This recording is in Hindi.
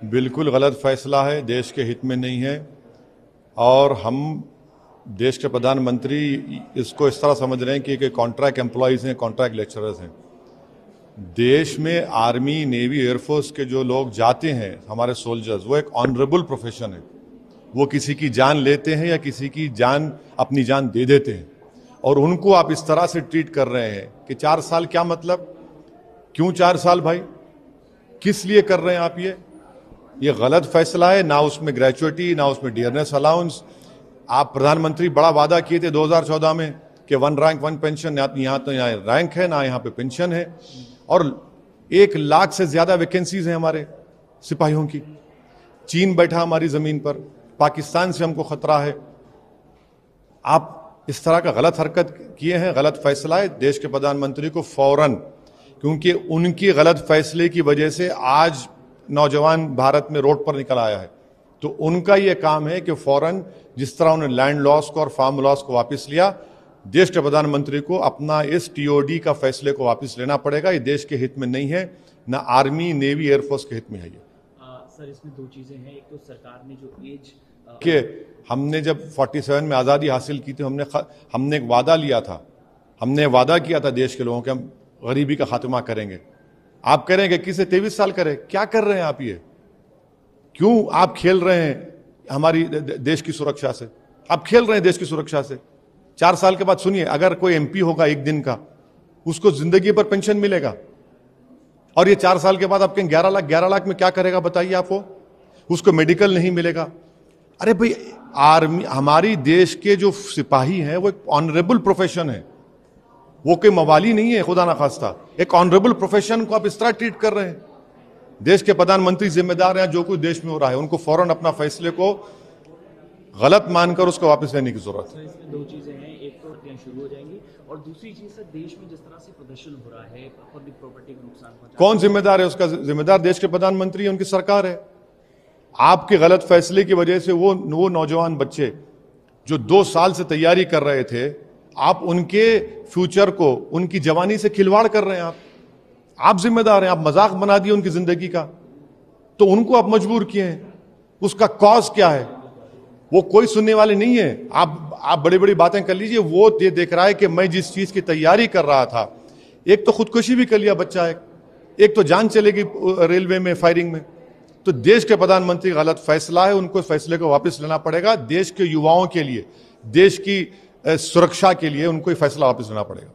बिल्कुल गलत फैसला है, देश के हित में नहीं है। और हम देश के प्रधानमंत्री इसको इस तरह समझ रहे हैं कि कॉन्ट्रैक्ट एम्प्लॉयज़ हैं, कॉन्ट्रैक्ट लेक्चरर्स हैं। देश में आर्मी, नेवी, एयरफोर्स के जो लोग जाते हैं, हमारे सोल्जर्स, वो एक ऑनरेबल प्रोफेशन है। वो किसी की जान लेते हैं या किसी की जान, अपनी जान दे देते हैं, और उनको आप इस तरह से ट्रीट कर रहे हैं कि 4 साल क्या मतलब? क्यों 4 साल भाई? किस लिए कर रहे हैं आप ये गलत फैसला है। ना उसमें ग्रेचुइटी, ना उसमें डियरनेस अलाउंस। आप प्रधानमंत्री बड़ा वादा किए थे 2014 में कि 1 रैंक 1 पेंशन, यहाँ तो यहाँ रैंक है ना यहाँ पे पेंशन है, और 1 लाख से ज्यादा वैकेंसीज हैं हमारे सिपाहियों की। चीन बैठा हमारी जमीन पर, पाकिस्तान से हमको खतरा है। आप इस तरह का गलत हरकत किए हैं, गलत फैसला है। देश के प्रधानमंत्री को फौरन, क्योंकि उनकी गलत फैसले की वजह से आज नौजवान भारत में रोड पर निकल आया है, तो उनका यह काम है कि फौरन, जिस तरह उन्होंने लैंड लॉस को और फार्म लॉस को वापस लिया, देश के प्रधानमंत्री को अपना इस टीओडी का फैसले को वापस लेना पड़ेगा। ये देश के हित में नहीं है, ना आर्मी, नेवी, एयरफोर्स के हित में है ये। सर, इसमें 2 चीजें हैं। एक तो सरकार ने जो एज कि हमने जब 47 में आज़ादी हासिल की थी, हमने एक वादा लिया था, हमने वादा किया था देश के लोगों के, हम गरीबी का खात्मा करेंगे। आप कह रहे हैं कि किसे 23 साल करे? क्या कर रहे हैं आप? ये क्यों आप खेल रहे हैं हमारी देश की सुरक्षा से? आप खेल रहे हैं देश की सुरक्षा से। 4 साल के बाद सुनिए, अगर कोई एमपी होगा 1 दिन का, उसको जिंदगी पर पेंशन मिलेगा, और ये 4 साल के बाद आप कहें 11 लाख में क्या करेगा बताइए आप? वो उसको मेडिकल नहीं मिलेगा। अरे भाई, आर्मी, हमारी देश के जो सिपाही हैं वो एक ऑनरेबल प्रोफेशन है, वो कोई मवाली नहीं है खुदा ना खास्ता। एक ऑनरेबल प्रोफेशन को आप इस तरह ट्रीट कर रहे हैं। देश के प्रधानमंत्री जिम्मेदार हैं जो कुछ देश में हो रहा है, उनको फौरन अपना फैसले को गलत मानकर उसको वापस लेने की जरूरत है। इसमें 2 चीजें हैं। एक तो शुरू हो जाएंगी, और दूसरी चीज सर, देश में जिस तरह से प्रदर्शन हो रहा है, पब्लिक प्रॉपर्टी को नुकसान पहुंचा, कौन जिम्मेदार है? उसका जिम्मेदार देश के प्रधानमंत्री है, उनकी सरकार है। आपके गलत फैसले की वजह से वो नौजवान बच्चे जो 2 साल से तैयारी कर रहे थे, आप उनके फ्यूचर को, उनकी जवानी से खिलवाड़ कर रहे हैं। आप जिम्मेदार हैं। आप मजाक बना दिए उनकी जिंदगी का, तो उनको आप मजबूर किए हैं। उसका कॉज क्या है? वो कोई सुनने वाले नहीं है। आप बड़ी बड़ी बातें कर लीजिए, वो ये देख रहा है कि मैं जिस चीज की तैयारी कर रहा था, एक तो खुदकुशी भी कर लिया बच्चा, एक तो जान चलेगी रेलवे में फायरिंग में। तो देश के प्रधानमंत्री गलत फैसला है, उनको फैसले को वापस लेना पड़ेगा। देश के युवाओं के लिए, देश की सुरक्षा के लिए उनको ये फैसला वापस लेना पड़ेगा।